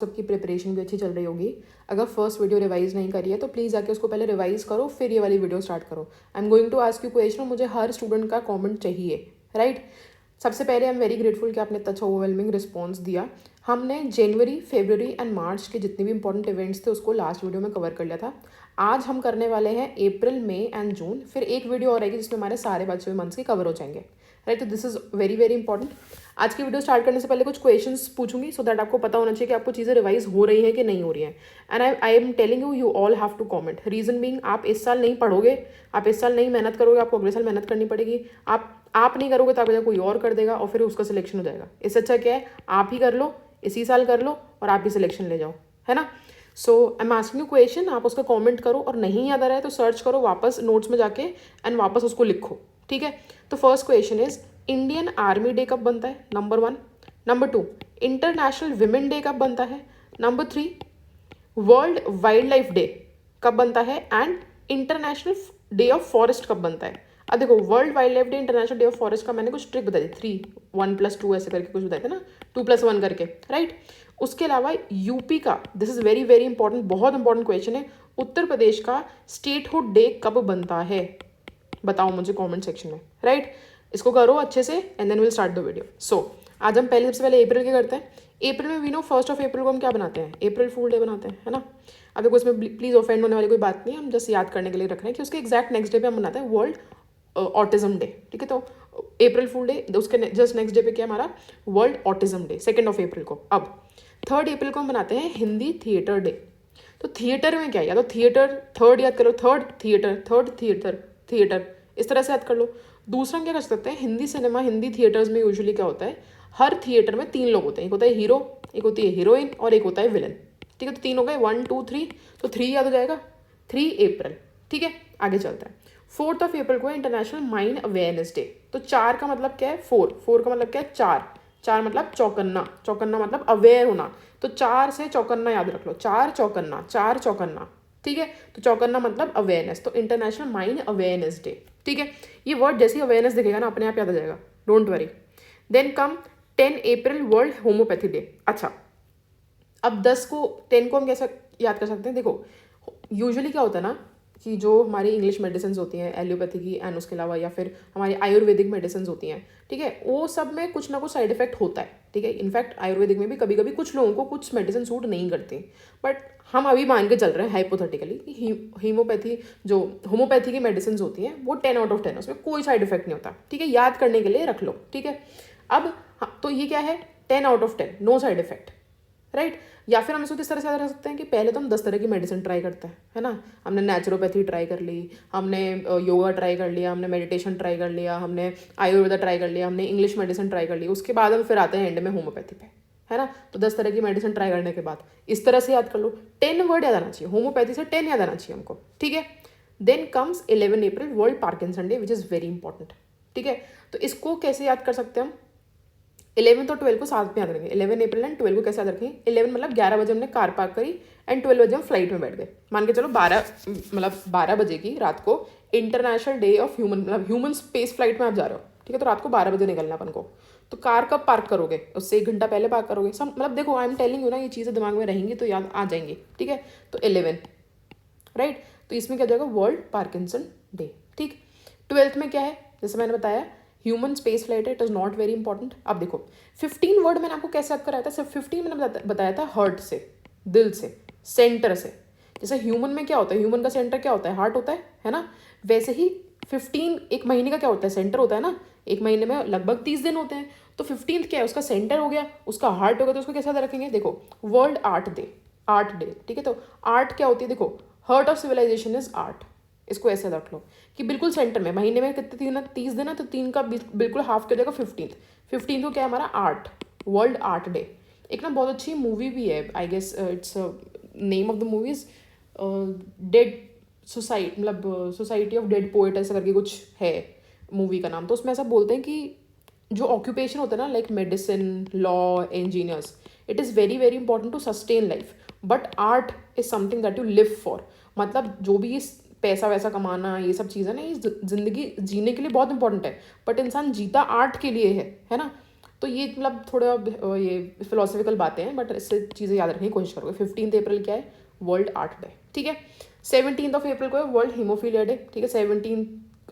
सबकी प्रिपरेशन भी अच्छी चल रही होगी। अगर फर्स्ट वीडियो रिवाइज नहीं करी है तो प्लीज़ आके उसको पहले रिवाइज करो, फिर ये वाली वीडियो स्टार्ट करो। I am going to ask you question, मुझे हर स्टूडेंट का कमेंट चाहिए, राइट। सबसे पहले आई एम वेरी ग्रेटफुल कि आपने इतना अच्छा ओवरवेलमिंग रिस्पॉन्स दिया। हमने जनवरी, फरवरी एंड मार्च के जितने भी इंपॉर्टेंट इवेंट्स थे उसको लास्ट वीडियो में कवर कर लिया था। आज हम करने वाले हैं अप्रैल, मई एंड जून, फिर एक वीडियो और आएगी जिसमें हमारे सारे बचे हुए मंथ्स के कवर हो जाएंगे, राइट। तो this is very very important. आज की वीडियो स्टार्ट करने से पहले कुछ क्वेश्चंस पूछूंगी सो दैट आपको पता होना चाहिए कि आपको चीज़ें रिवाइज हो रही हैं कि नहीं हो रही हैं। And I am telling you, you all have to comment. Reason being, आप इस साल नहीं पढ़ोगे, आप इस साल नहीं मेहनत करोगे, आपको अगले साल मेहनत करनी पड़ेगी। आप नहीं करोगे तो आगे कोई और कर देगा और फिर उसका सिलेक्शन हो जाएगा। इससे अच्छा क्या है, आप ही कर लो, इसी साल कर लो और आप ही सिलेक्शन ले जाओ, है ना। So I am asking you question, आप उसका कॉमेंट करो और नहीं याद आ रहा है तो सर्च करो वापस नोट्स में जाके एंड वापस उसको लिखो, ठीक है। तो first question is, Indian army day कब बनता है? Number 1। Number 2, international women day कब बनता है? Number 3, world wild life day कब बनता है? And international day of forest कब बनता है? अब देखो, world wild life day, international day of forest का मैंने कुछ ट्रिक बताई थी, 3, 1+2 ऐसे करके कुछ बताए थे ना, 2+1 करके, राइट। उसके अलावा यूपी का, this is very very important, बहुत इंपॉर्टेंट क्वेश्चन है, उत्तर प्रदेश का स्टेटहुड डे कब बनता है? बताओ मुझे कमेंट सेक्शन में, राइट। इसको करो अच्छे से and then will start the video. So आज हम सबसे पहले अप्रैल के करते हैं। अप्रैल में वी नो 1 अप्रैल को हम क्या बनाते हैं? अप्रैल फूल डे बनाते हैं, है ना। अब देखो, इसमें प्लीज़ ऑफेंड होने वाली कोई बात नहीं है, हम जस्ट याद करने के लिए रख रहे हैं कि उसके एग्जैक्ट नेक्स्ट डे पे हम बनाते हैं वर्ल्ड ऑटिज्म डे, ठीक है। तो अप्रैल फूल डे, उसके जस्ट नेक्स्ट डे पे क्या हमारा वर्ल्ड ऑटिज्म डे, 2 अप्रैल को। अब 3 अप्रैल को हम बनाते हैं हिंदी थिएटर डे। तो थिएटर में क्या है, या तो थिएटर, थर्ड याद करो, थर्ड थिएटर, थिएटर, इस तरह से याद कर लो। दूसरा हम क्या कर सकते हैं, हिंदी सिनेमा, हिंदी थिएटर्स में यूजुअली क्या होता है, हर थिएटर में 3 लोग होते हैं, एक होता है हीरो, एक होती है हीरोइन और एक होता है विलन, ठीक है। तो 3 हो गए, 1 2 3, तो 3 याद हो जाएगा, 3 अप्रैल, ठीक है। आगे चलता है, 4 अप्रैल को इंटरनेशनल माइंड अवेयरनेस डे। तो 4 का मतलब क्या है, 4 का मतलब क्या है, 4 मतलब चौकन्ना, चौकन्ना मतलब अवेयर होना। तो 4 से चौकन्ना याद रख लो, 4 चौकन्ना, ठीक है। तो चौकन्ना मतलब अवेयरनेस, तो इंटरनेशनल माइंड अवेयरनेस डे, ठीक है। ये वर्ड जैसी अवेयरनेस दिखेगा ना, अपने आप याद आ जाएगा, don't worry. Then come 10 April world homeopathy day. अच्छा, अब 10 को हम कैसे याद कर सकते हैं? देखो, यूजुअली क्या होता है ना कि जो हमारी इंग्लिश मेडिसिन होती हैं एलोपैथी की, एंड उसके अलावा या फिर हमारी आयुर्वेदिक मेडिसिन होती हैं, ठीक है, वो सब में कुछ ना कुछ साइड इफेक्ट होता है, ठीक है। इनफैक्ट आयुर्वेदिक में भी कभी कभी कुछ लोगों को कुछ मेडिसिन सूट नहीं करती, बट हम अभी मान के चल रहे हैं हाइपोथेटिकली कि होम्योपैथी, जो होम्योपैथी की मेडिसिन होती हैं वो 10 आउट ऑफ 10, उसमें कोई साइड इफेक्ट नहीं होता, ठीक है। याद करने के लिए रख लो, ठीक है। अब हाँ, तो ये क्या है, 10 out of 10, no side effect, right. या फिर हम इसको किस तरह से याद रख सकते हैं कि पहले तो हम 10 तरह की मेडिसिन ट्राई करते हैं, है ना। हमने नेचुरोपैथी ट्राई कर ली, हमने योगा ट्राई कर लिया, हमने मेडिटेशन ट्राई कर लिया, हमने आयुर्वेदा ट्राई कर लिया, हमने इंग्लिश मेडिसिन ट्राई कर ली, उसके बाद हम फिर आते हैं एंड में होम्योपैथी पे, है ना। तो 10 तरह की मेडिसिन ट्राई करने के बाद इस तरह से याद कर लो, 10 वर्ड याद आना चाहिए, होम्योपैथी से 10 याद आना चाहिए हमको, ठीक है। Then comes 11 April world Parkinson day, which is very important, ठीक है। तो इसको कैसे याद कर सकते हैं हम? 11 और 12 को साथ में याद रखेंगे, 11 अप्रैल एंड 12 को कैसे याद रखेंगे? 11 मतलब 11 बजे हमने कार पार्क करी एंड 12 बजे हम फ्लाइट में बैठ गए, मान के चलो 12 बजे की रात को इंटरनेशनल डे ऑफ ह्यूमन, मतलब ह्यूमन स्पेस फ्लाइट में आप जा रहे हो, ठीक है। तो रात को 12 बजे निकलना अपन को, तो कार कब पार्क करोगे? उससे 1 घंटा पहले पार्क करोगे, सब मतलब देखो, आई एम टेलिंग यू ना, ये चीज़ें दिमाग में रहेंगी तो याद आ जाएंगी, ठीक है। तो 11, राइट। तो इसमें क्या हो जाएगा, वर्ल्ड पार्किंसन डे, ठीक। 12th में क्या है, जैसे मैंने बताया ह्यूमन स्पेस फ्लाइट है, it is not very important. अब देखो 15 वर्ड मैंने आपको कैसे याद कराया था, सिर्फ 15 मैंने बताया था हार्ट से, दिल से, सेंटर से। जैसे ह्यूमन में क्या होता है, ह्यूमन का सेंटर क्या होता है, हार्ट होता है ना। वैसे ही 15 एक महीने का क्या होता है, सेंटर होता है ना। एक महीने में लगभग 30 दिन होते हैं, तो 15th क्या है, उसका सेंटर हो गया, उसका हार्ट हो गया, तो उसको कैसे याद रखेंगे? देखो, वर्ल्ड आर्ट डे, ठीक है। तो आर्ट क्या होती है, देखो, heart of civilisation is art, इसको ऐसे रख लो कि बिल्कुल सेंटर में, महीने में कितने दिन है, 30 दिन है, तो 3 का बिल्कुल हाफ कर देगा 15th को क्या है हमारा, आर्ट, वर्ल्ड आर्ट डे। एक ना बहुत अच्छी मूवी भी है, I guess it's name of the movies dead society, मतलब सोसाइटी ऑफ डेड पोएट ऐसा करके कुछ है मूवी का नाम। तो उसमें ऐसा बोलते हैं कि जो ऑक्यूपेशन होता है ना, like medicine, law, engineers, it is very very important to sustain life, but art is something that you live for. मतलब जो भी पैसा वैसा कमाना, ये सब चीज़ें ना, ये ज़िंदगी जीने के लिए बहुत इंपॉर्टेंट है, बट इंसान जीता आर्ट के लिए है ना। तो ये मतलब थोड़ा ये फिलोसफिकल बातें हैं, बट इससे चीज़ें याद रखने की कोशिश करोगे। 15 अप्रैल क्या है? वर्ल्ड आर्ट डे, ठीक है। 17 अप्रैल को है वर्ल्ड हीमोफीलिया डे, ठीक है। 17,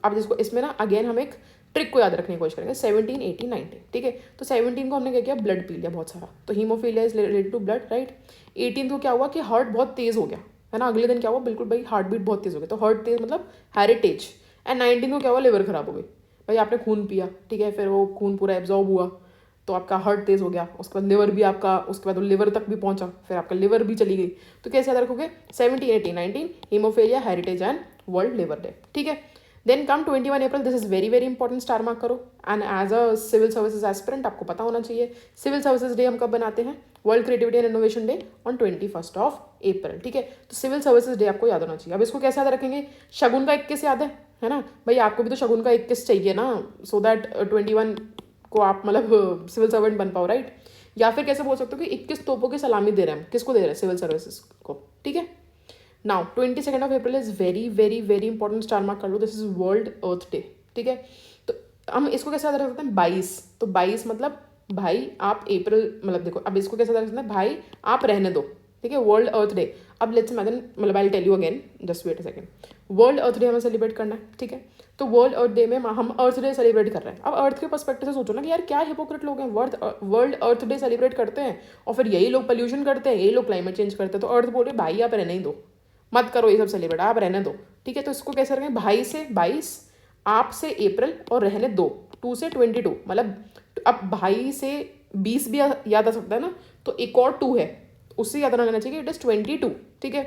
अब जिसको इसमें ना अगेन हम एक ट्रिक को याद रखने की कोशिश करेंगे। 17, 18, 19, ठीक है। तो 17 को हमने क्या किया? ब्लड पी लिया बहुत सारा, तो haemophilia is related to blood, right. 18 को क्या हुआ कि हार्ट बहुत तेज हो गया, है ना। अगले दिन क्या हुआ? बिल्कुल भाई हार्ट बीट बहुत तेज हो गया, तो हार्ट तेज मतलब हेरिटेज। एंड 19 को क्या हुआ? लिवर खराब हो गई। भाई आपने खून पिया, ठीक है, फिर वो खून पूरा एब्जॉर्ब हुआ तो आपका हार्ट तेज हो गया, उसके बाद लिवर भी आपका, उसके बाद वो लिवर तक भी पहुंचा, फिर आपका लिवर भी चली गई। तो कैसे याद रखोगे? 17, 18, 19 haemophilia, heritage and world liver day, ठीक है। Then come 21 April, this is very very important, star mark करो। And as a civil services aspirant आपको पता होना चाहिए सिविल सर्विसेज डे हम कब बनाते हैं? World creativity and innovation day on 21 अप्रैल, ठीक है। तो सिविल सर्विसेज डे आपको याद होना चाहिए। अब इसको कैसे याद रखेंगे? शगुन का 21 याद है ना भाई, आपको भी तो शगुन का 21 चाहिए ना, सो दैट 21 को आप मतलब सिविल सर्वेंट बन पाओ, राइट। या फिर कैसे बोल सकते हो कि 21 तोपों की सलामी दे रहे हैं हम, किसको दे रहे हैं? सिविल सर्विसेज को, ठीक है। Now 22 April is very very very important, star mark कर लो, this is world earth day, ठीक है। तो हम इसको कैसे याद रख सकते हैं? 22, तो 22 मतलब भाई आप अप्रैल, मतलब देखो अब इसको कैसे याद रख सकते हैं? भाई आप रहने दो, ठीक है, वर्ल्ड अर्थ डे। अब लेट्स इमेजिन, मतलब I tell you again, just wait a second. World earth day हमें सेलिब्रेट करना है, ठीक है। तो वर्ल्ड अर्थ डे में हम अर्थ डे सेलिब्रेट कर रहे हैं। अब अर्थ के पर्सपेक्टिव से सोचो ना कि यार क्या हिपोक्रेट लोग हैं, वर्ल्ड अर्थ डे सेलिब्रेट करते हैं और फिर यही लोग पोल्यूशन करते हैं, यही लोग क्लाइमेट चेंज करते हैं। तो अर्थ बोल रहे भाई आप रहने ही दो, मत करो ये सब सेलिब्रेट, आप रहने दो, ठीक है। तो इसको कैसे रखें? भाई से 22, आप से अप्रैल और रहने दो 2 से 22, मतलब अब भाई से 20 भी याद आ सकता है ना, तो एक और 2 है, उससे याद रहना चाहिए, इट इज 22, ठीक है।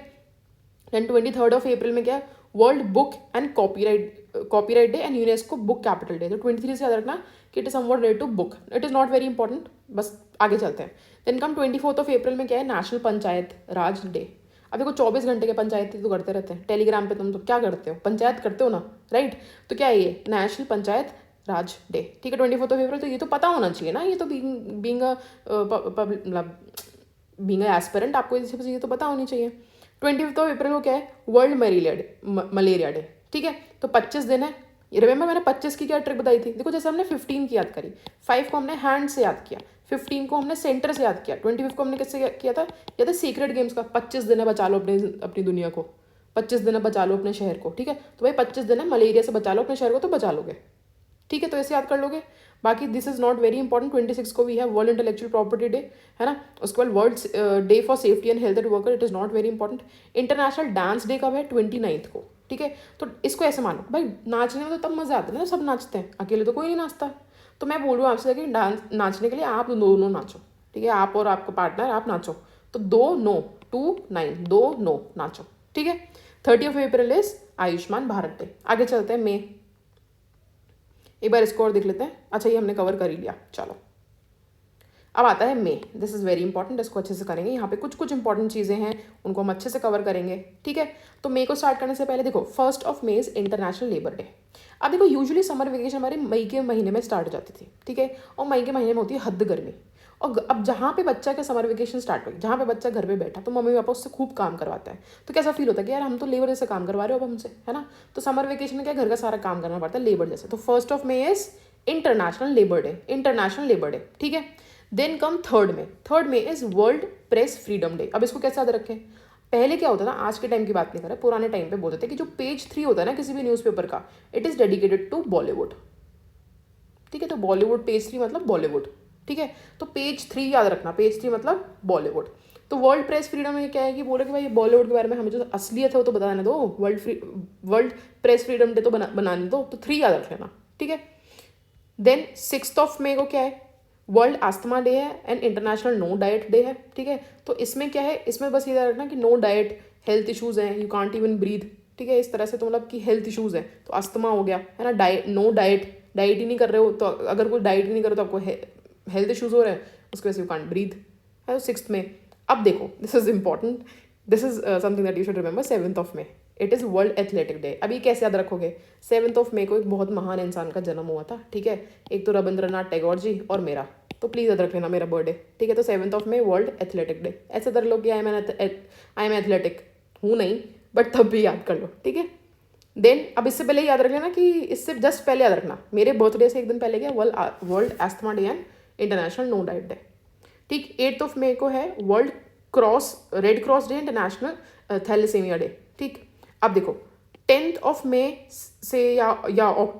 देन 23 अप्रैल में क्या है? World book and copyright day and UNESCO book capital day. तो 23 से याद रखना कि it is somewhat related to book, it is not very important, बस आगे चलते हैं। देन कम 24 अप्रैल में क्या है? नेशनल पंचायत राज डे। अब देखो 24 घंटे के पंचायती तो करते रहते हैं, टेलीग्राम पे तुम तो क्या करते हो? पंचायत करते हो ना, राइट। तो क्या है ये? नेशनल पंचायत राज डे, ठीक है। 24 अप्रैल, तो ये तो पता होना चाहिए ना, ये तो बीइंग मतलब बीइंग एस्पिरेंट आपको ये सब चीज़ें तो पता होनी चाहिए। 25 अप्रैल को क्या है? वर्ल्ड मलेरिया डे, ठीक है। तो 25 दिन है। रिमेंबर मैंने 25 की क्या ट्रिक बताई थी? देखो जैसे हमने 15 की याद करी, 5 को हमने हैंड से याद किया, 15 को हमने सेंटर से याद किया, 25 को हमने किससे किया था? या था सीक्रेट गेम्स का, 25 दिन है बचा लो अपनी दुनिया को, 25 दिन है बचा लो अपने शहर को, ठीक है। तो भाई 25 दिन है मलेरिया से बचा लो अपने शहर को, तो बचा लोगे, ठीक है। तो ऐसे याद कर लोगे। बाकी this is not very important. 26 को भी है वर्ल्ड इंटेलेक्चुअल प्रॉपर्टी डे, है ना। उसके बाद world day for safety and health at worker, it is not very important. International dance day कब है? 29 को, ठीक है। तो इसको ऐसे मानो भाई, नाचने में तो तब मजा आता है ना, सब नाचते हैं, अकेले तो कोई नहीं नाचता। तो मैं बोल रहा हूँ आपसे कि डांस नाचने के लिए आप दोनों नाचो, ठीक है, आप और आपका पार्टनर आप नाचो। तो 2 नो 2 9 2 नो नाचो, ठीक है। 30 April is Ayushman Bharat day. आगे चलते हैं, मे एक बार इसको और देख लेते हैं। अच्छा ये हमने कवर कर ही लिया, चलो अब आता है मे। दिस इज़ वेरी इंपॉर्टेंट, इसको अच्छे से करेंगे। यहाँ पे कुछ कुछ इंपॉर्टेंट चीज़ें हैं, उनको हम अच्छे से कवर करेंगे, ठीक है। तो मे को स्टार्ट करने से पहले देखो 1 मई इज़ इंटरनेशनल लेबर डे। अब देखो यूजुअली समर वेकेशन हमारे मई के महीने में स्टार्ट हो जाती थी, ठीक है, और मई के महीने में होती है हद गर्मी। और अब जहाँ पे बच्चा का समर वेकेशन स्टार्ट हो, जहाँ पे बच्चा घर पे बैठा, तो मम्मी पापा उससे खूब काम करवाता है। तो कैसा फील होता है कि यार हम तो लेबर जैसे काम करवा रहे हो अब हमसे, है ना। तो समर वेकेशन में क्या घर का सारा काम करना पड़ता है लेबर जैसे। तो 1 मई is international labour day, international labour day, ठीक है। देन कम 3 मई is world press freedom day. अब इसको कैसे याद रखें? पहले क्या होता था, आज के टाइम की बात नहीं कर रहे, पुराने टाइम पे बोलते थे कि जो पेज 3 होता है ना किसी भी न्यूज़पेपर का, it is dedicated to Bollywood, ठीक है। तो बॉलीवुड पेज 3 मतलब बॉलीवुड, ठीक है। तो पेज 3 याद रखना, पेज 3 मतलब बॉलीवुड। तो वर्ल्ड प्रेस फ्रीडम में क्या है कि बोले कि भाई बॉलीवुड के बारे में हमें जो असलियत है वो तो बताने दो, वर्ल्ड प्रेस फ्रीडम डे तो बनाने दो। तो 3 याद रख लेना, ठीक है। देन 6 मई को क्या है? वर्ल्ड आस्थमा डे है and international no diet day है, ठीक है। तो इसमें क्या है? इसमें बस ये याद रखना कि नो डाइट, हेल्थ इशूज़ हैं, यू कांट इवन ब्रीथ, ठीक है, इस तरह से। तो मतलब कि हेल्थ इशूज़ हैं तो अस्थमा हो गया, है ना। नो डाइट, डाइट ही नहीं कर रहे हो, तो अगर कोई डाइट ही नहीं कर रहे तो आपको हेल्थ इशूज़ हो रहे हैं, उसकी वजह से यू कांट ब्रीथ, है। तो 6 में अब देखो, this is important, this is something that you should remember. 7 मई it is world athletic day. अभी कैसे याद रखोगे? 7 मई को एक बहुत महान इंसान का जन्म हुआ था, ठीक है। एक तो रविंद्रनाथ टैगोर जी और मेरा, तो प्लीज़ याद रख लेना मेरा बर्थडे, ठीक है। तो 7 मई वर्ल्ड एथलेटिक डे। ऐसे तर लोग कि आई एम एथलेटिक हूँ नहीं, बट तब भी याद कर लो, ठीक है। देन अब इससे पहले याद रख लेना कि इससे जस्ट पहले याद रखना, मेरे बर्थडे से एक दिन पहले क्या world asthma day and international no diet day. ठीक, 8 ऑफ मे को है world red cross day, international thalassaemia day. ठीक, अब देखो 10th ऑफ मे से या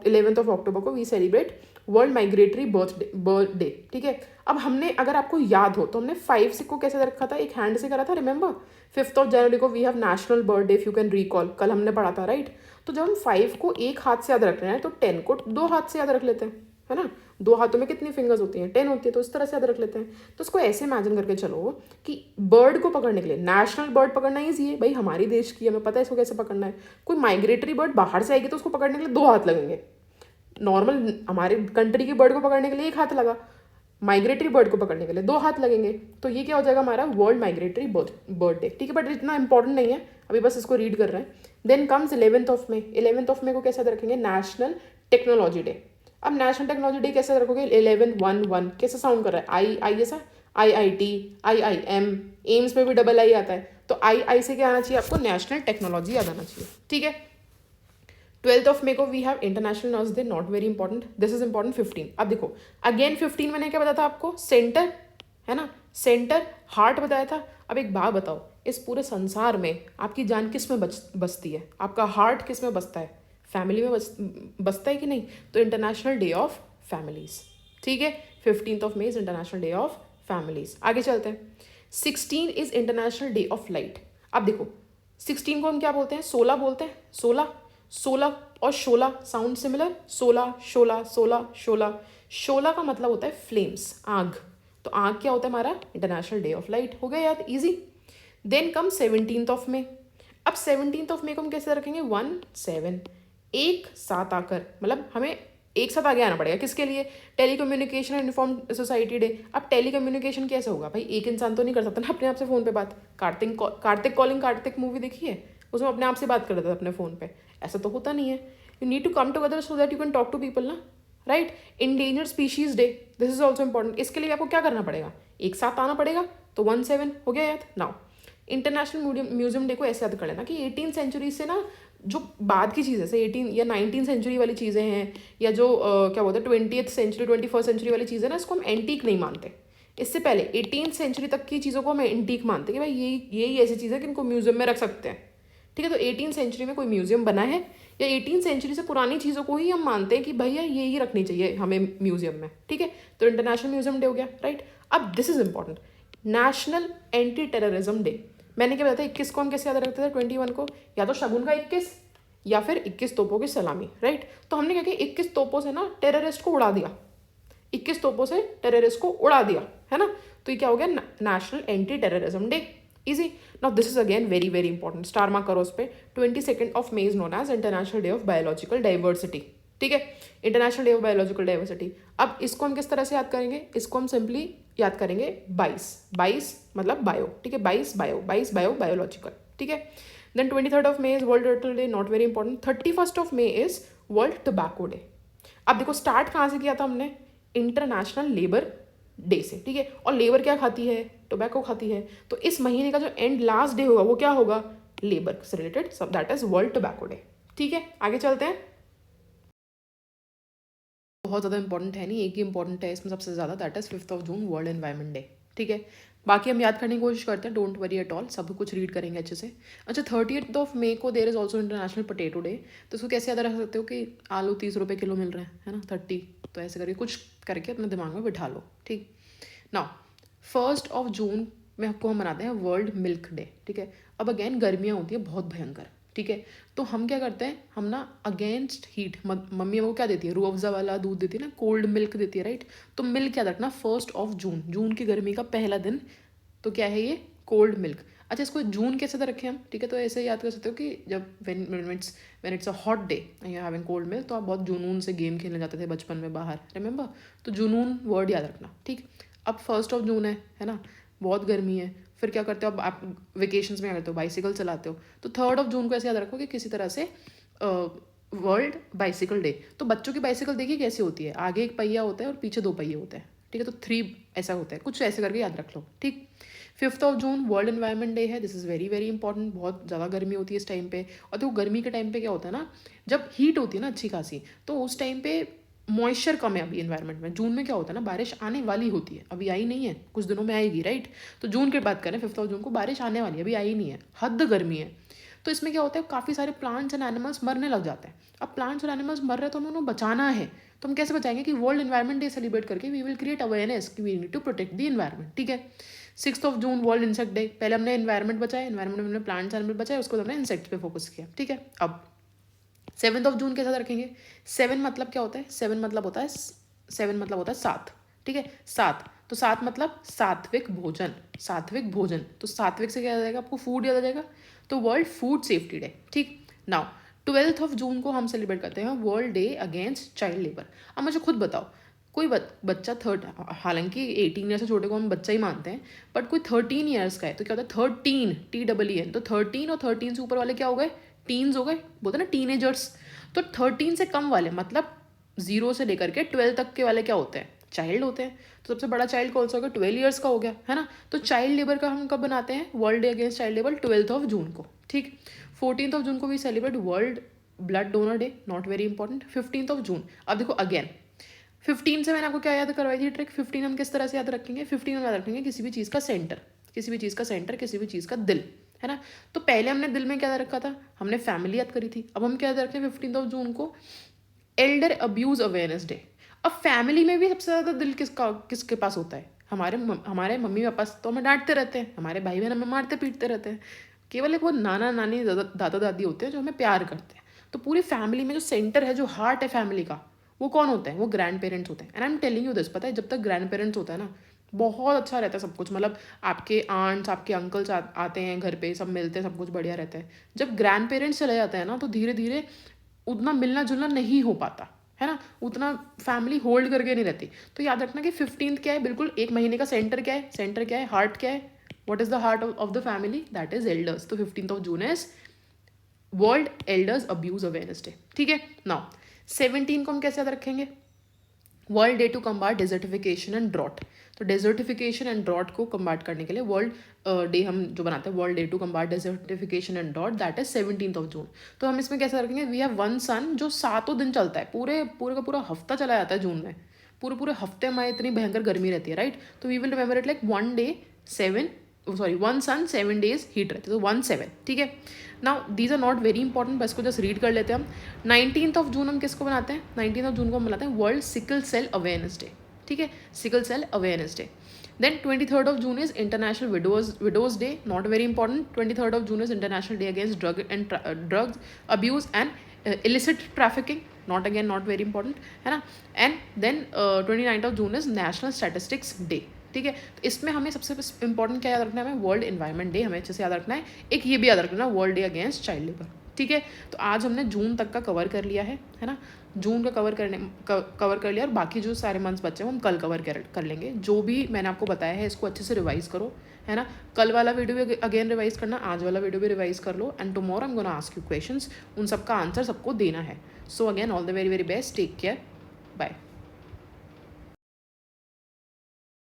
11th ऑफ अक्टूबर को we celebrate world migratory bird day. ठीक है, अब हमने, अगर आपको याद हो तो हमने 5 से को कैसे रखा था, एक हैंड से करा था, रिमेंबर। 5th ऑफ जनवरी को we have national bird day, if you can recall, कल हमने पढ़ा था, राइट। तो जब हम 5 को एक हाथ से याद रख रहे हैं तो 10 को 2 हाथ से याद रख लेते हैं, है ना। 2 हाथों में कितनी फिंगर्स होती हैं, 10 होती है, तो इस तरह से याद रख लेते हैं। तो इसको ऐसे इमेजिन करके चलो कि बर्ड को पकड़ने के लिए, नेशनल बर्ड पकड़ना ईजी है भाई, हमारी देश की, हमें पता है इसको कैसे पकड़ना है। कोई माइग्रेटरी बर्ड बाहर से आएगी तो उसको पकड़ने के लिए 2 हाथ लगेंगे। नॉर्मल हमारे कंट्री की बर्ड को पकड़ने के लिए 1 हाथ लगा, माइग्रेटरी बर्ड को पकड़ने के लिए 2 हाथ लगेंगे। तो ये क्या हो जाएगा हमारा वर्ल्ड माइग्रेटरी बर्ड डे। ठीक है, बट इतना इंपॉर्टेंट नहीं है, अभी बस इसको रीड कर रहे हैं। Then comes 11th of May. 11th of May को कैसे रखेंगे, नेशनल टेक्नोलॉजी डे। अब नेशनल टेक्नोलॉजी डे कैसे रखोगे, 11-1-1 कैसे साउंड कर रहा है, आई ऐसा, IIT, IIM, एम्स में भी डबल आई आता है, तो आई से क्या आना चाहिए आपको, नेशनल टेक्नोलॉजी याद आना चाहिए। ठीक है, 12th ऑफ मे को we have international nurse day, not very important, this is important 15। अब देखो अगेन 15 मैंने क्या बताया था आपको, सेंटर, है ना, सेंटर हार्ट बताया था। अब एक बात बताओ, इस पूरे संसार में आपकी जान किस में बसती है, आपका हार्ट किस में बसता है, फैमिली में बसता है कि नहीं। तो इंटरनेशनल डे ऑफ फैमिलीज। ठीक है, 15th of May is international day of families. आगे चलते हैं, 16 is international day of light. अब देखो 16 को हम क्या बोलते हैं, 16 बोलते हैं, 16 और 16 साउंड सिमिलर, 16 16 16 16। 16 का मतलब होता है फ्लेम्स, आग। तो आग क्या होता है हमारा, इंटरनेशनल डे ऑफ लाइट। हो गया याद, easy. Then come 17th of May. अब 17th ऑफ मे को हम कैसे रखेंगे, 1-7, एक साथ आकर, मतलब हमें एक साथ आगे आना पड़ेगा, किसके लिए, telecommunication and inform society day. अब टेलीकम्युनिकेशन कैसे होगा भाई, एक इंसान तो नहीं कर सकता ना अपने आप से फ़ोन पे बात। कार्तिक कॉलिंग, कार्तिक मूवी देखी है, उसमें अपने आप से बात कर रहा था अपने फ़ोन पे, ऐसा तो होता नहीं है। You need to come together so that you can talk to people ना, right. Endangered species day, this is also important. इसके लिए आपको क्या करना पड़ेगा, एक साथ आना पड़ेगा, तो 1-7 हो गया याद। नाउ इंटरनेशनल म्यूजियम डे को ऐसे याद कर लेना कि 18th सेंचुरी से ना जो बाद की चीज़ें से 18 या 19th सेंचुरी वाली चीज़ें हैं, या जो क्या बोलते हैं 20th सेंचुरी 21st सेंचुरी वाली चीज़ें ना, इसको हम एंटीक नहीं मानते। इससे पहले 18th सेंचुरी तक की चीज़ों को हम एंटीक मानते कि भाई यही ऐसी चीज़ है कि इनको म्यूजियम में रख सकते हैं। ठीक है, तो 18th सेंचुरी में कोई म्यूजियम बना है, या 18th सेंचुरी से पुरानी चीज़ों को ही हम मानते हैं कि भैया ये ही रखनी चाहिए हमें म्यूजियम में। ठीक है, तो इंटरनेशनल म्यूजियम डे हो गया, राइट। अब this is important, national anti terrorism day. मैंने क्या बताया, 21 को हम कैसे याद रखते थे, 21 को या तो शगुन का 21 या फिर 21 तोपों की सलामी, राइट। तो हमने क्या किया, 21 तोपों से ना टेररिस्ट को उड़ा दिया, 21 तोपों से टेररिस्ट को उड़ा दिया, है ना। तो ये क्या हो गया, national anti terrorism day, easy. Now this is again very very important, star mark करो उस पर। 22nd of May is known as international day of biological diversity. ठीक है, international day of biological diversity. अब इसको हम किस तरह से याद करेंगे, इसको हम सिंपली याद करेंगे 22 मतलब बायो। ठीक है, 22 बायो बायोलॉजिकल। ठीक है, then 23rd of May is world turtle day, not very important. 31st of May is world tobacco day. अब देखो स्टार्ट कहाँ से किया था हमने, इंटरनेशनल लेबर डे से। ठीक है, और लेबर क्या खाती है, टोबैको खाती है। तो इस महीने का जो एंड लास्ट डे होगा वो क्या होगा, लेबर से रिलेटेड, सब that is world tobacco day. ठीक है, आगे चलते हैं। बहुत ज़्यादा इंपॉर्टेंट है नहीं, एक ही इंपॉर्टेंट है इसमें सबसे ज़्यादा, that is 5th of June world environment day. ठीक है, बाकी हम याद करने की कोशिश करते हैं, डोंट वरी एट ऑल, सब कुछ रीड करेंगे अच्छे से। अच्छा, 30th ऑफ मे को there is also international potato day. तो उसको कैसे याद रख सकते हो कि आलू 30 रुपये किलो मिल रहे हैं, है ना, 30, तो ऐसे करके कुछ करके अपने दिमाग में बिठा लो। ठीक, नाउ 1st ऑफ जून में आपको हम मनाते हैं वर्ल्ड मिल्क डे। ठीक है, अब अगेन गर्मियाँ होती है बहुत भयंकर। ठीक है, तो हम क्या करते हैं, हम ना अगेंस्ट हीट, मम्मी हमको क्या देती है, रूह अफ़ज़ा वाला दूध देती है ना, कोल्ड मिल्क देती है, राइट। तो मिल्क याद रखना, 1st ऑफ जून, जून की गर्मी का पहला दिन, तो क्या है ये, कोल्ड मिल्क। अच्छा, इसको जून कैसे रखें हम, ठीक है, तो ऐसे याद कर सकते हो कि जब when it's a hot day you having cold milk, तो आप बहुत जुनून से गेम खेलने जाते थे बचपन में बाहर, रिमेंबर। तो जुनून वर्ड याद रखना। ठीक, अब 1st ऑफ जून है ना, बहुत गर्मी है, फिर क्या करते हो, अब आप वेकेशंस में क्या करते हो, बाइसिकल चलाते हो। तो 3rd ऑफ जून को ऐसे याद रखो कि किसी तरह से वर्ल्ड बाइसिकल डे। तो बच्चों की बाइसिकल देखिए कैसी होती है, आगे एक पहिया होता है और पीछे 2 पहिए होते हैं। ठीक है, तो 3 ऐसा होता है, कुछ ऐसे करके याद रख लो। ठीक, 5th of June world environment day है, this is very very important. बहुत ज़्यादा गर्मी होती है इस टाइम पे, और देखो गर्मी के टाइम पे क्या होता है ना, जब हीट होती है ना अच्छी खासी, तो उस टाइम पे मॉइस्चर कम है अभी इन्वायरमेंट में। जून में क्या होता है ना, बारिश आने वाली होती है, अभी आई नहीं है, कुछ दिनों में आएगी, राइट। तो जून की बात करें 5 जून को, बारिश आने वाली है, अभी आई नहीं है, हद गर्मी है। तो इसमें क्या होता है, काफ़ी सारे प्लांट्स एंड एनिमल्स मरने लग जाते हैं। अब प्लांट्स और एनिमल्स मर रहे हैं तो हमें उन्हें बचाना है। तो हम कैसे बचाएंगे कि वर्ल्ड एनवायरनमेंट डे सेलिब्रेट करके वी विल क्रिएट अवेयरनेस कि we need to protect the environment, ठीक है। 6 जून वर्ल्ड इंसेक्ट डे, पहले हमने एनवायरनमेंट बचाया, एनवायरनमेंट में हमने प्लांट्स एनिमल बचाए, उसको हमने इंसेक्ट्स पे फोकस किया, ठीक है। अब 7 जून के साथ रखेंगे। 7 मतलब क्या होता है, 7 मतलब होता है 7, ठीक है। 7, तो 7 मतलब सात्विक भोजन, सात्विक भोजन। तो सात्विक से क्या आ जाएगा, आपको फूड याद आ जाएगा, तो वर्ल्ड फूड सेफ्टी डे, ठीक। नाउ 12 जून को हम सेलिब्रेट करते हैं world day against child labour. अब मुझे खुद बताओ, कोई बच्चा हालांकि 18 ईयर से छोटे को हम बच्चा ही मानते हैं, बट कोई 13 ईयर्स का है तो क्या होता है 13, TEEN, तो 13 और 13 से ऊपर वाले क्या हो गए, टीन्स हो गए, बोलते ना टीनेजर्स। तो 13 से कम वाले मतलब 0 से लेकर के 12 तक के वाले क्या होते हैं, चाइल्ड होते हैं। तो सबसे बड़ा चाइल्ड कौन सा होगा, 12 ईयर्स का हो गया, है ना। तो चाइल्ड लेबर का हम कब बनाते हैं, world day against child labour 12 जून को, ठीक। 14 जून को भी celebrate world blood donor day, not very important. 15 जून, अब देखो अगेन 15 से मैंने आपको क्या याद करवाई थी ट्रिक। 15 हम किस तरह से याद रखेंगे, 15 हम याद रखेंगे किसी भी चीज़ का सेंटर, किसी भी चीज़ का सेंटर, किसी भी चीज़ का दिल, है ना। तो पहले हमने दिल में क्या याद रखा था, हमने फैमिली याद करी थी। अब हम क्या याद रखें 15 जून को, एल्डर अब्यूज अवेयरनेस डे। अब फैमिली में भी सबसे ज़्यादा दिल किसके पास होता है, हमारे मम्मी पापा तो हमें डांटते रहते हैं, हमारे भाई बहन हमें मारते पीटते रहते हैं। केवल एक वो नाना नानी दादा दादी होते हैं जो हमें प्यार करते हैं। तो पूरी फैमिली में जो सेंटर है, जो हार्ट है फैमिली का, वो कौन होते हैं, वो ग्रैंड पेरेंट्स होते हैं। And I am telling you this, पता है जब तक ग्रैंड पेरेंट्स होता है ना, बहुत अच्छा रहता है सब कुछ। मतलब आपके आंट्स, आपके अंकल्स आते हैं घर पे, सब मिलते हैं, सब कुछ बढ़िया रहता है। जब ग्रैंड पेरेंट्स चले जाते हैं ना, तो धीरे धीरे उतना मिलना जुलना नहीं हो पाता है ना, उतना फैमिली होल्ड करके नहीं रहती। तो याद रखना कि 15 क्या है, बिल्कुल एक महीने का सेंटर क्या है, सेंटर क्या है, हार्ट क्या है, what is the heart of the family, that is elders. तो 15 June is world elders abuse awareness day, ठीक है। नाउ 17 को हम कैसे याद रखेंगे, world day to combat desertification and drought. तो डेजर्टिफिकेशन एंड ड्रॉट को कम्बाट करने के लिए वर्ल्ड डे हम जो बनाते हैं, world day to combat desertification and drought, that is 17 June. तो हम इसमें कैसे रखेंगे, वी हैव वन सन, जो 7 दिन चलता है, पूरे का पूरा हफ्ता चला जाता है जून में, पूरे हफ्ते में इतनी भयंकर गर्मी रहती है, राइट। तो we will remember it like 1 sun 7 days heat रहती है, तो 1/7, ठीक है। Now these are not very important, बस को जस्ट रीड कर लेते हैं हम। 19 जून हम किसको बनाते हैं, 19 जून को हम बनाते हैं world sickle cell awareness day, ठीक है, sickle cell awareness day. Then 23rd June is International Widows Day, not very important. 23rd June is International Day against drugs abuse and illicit trafficking, not very important, है ना। And then 29th June is National Statistics Day, ठीक है। तो इसमें हमें सबसे important क्या याद रखना है, हमें वर्ल्ड एनवायरनमेंट डे हमें अच्छे से याद रखना है, एक ये भी याद रखना है world day against child labour, ठीक है। तो आज हमने जून तक का कवर कर लिया है ना, जून का कवर कर लिया, और बाकी जो सारे मंथ्स बचे हैं हम कल कवर कर लेंगे। जो भी मैंने आपको बताया है इसको अच्छे से रिवाइज करो, है ना। कल वाला वीडियो भी अगेन रिवाइज करना, आज वाला वीडियो भी रिवाइज कर लो, and tomorrow I am gonna ask you questions, उन सबका आंसर सबको देना है। So again all the very very best, take care, bye.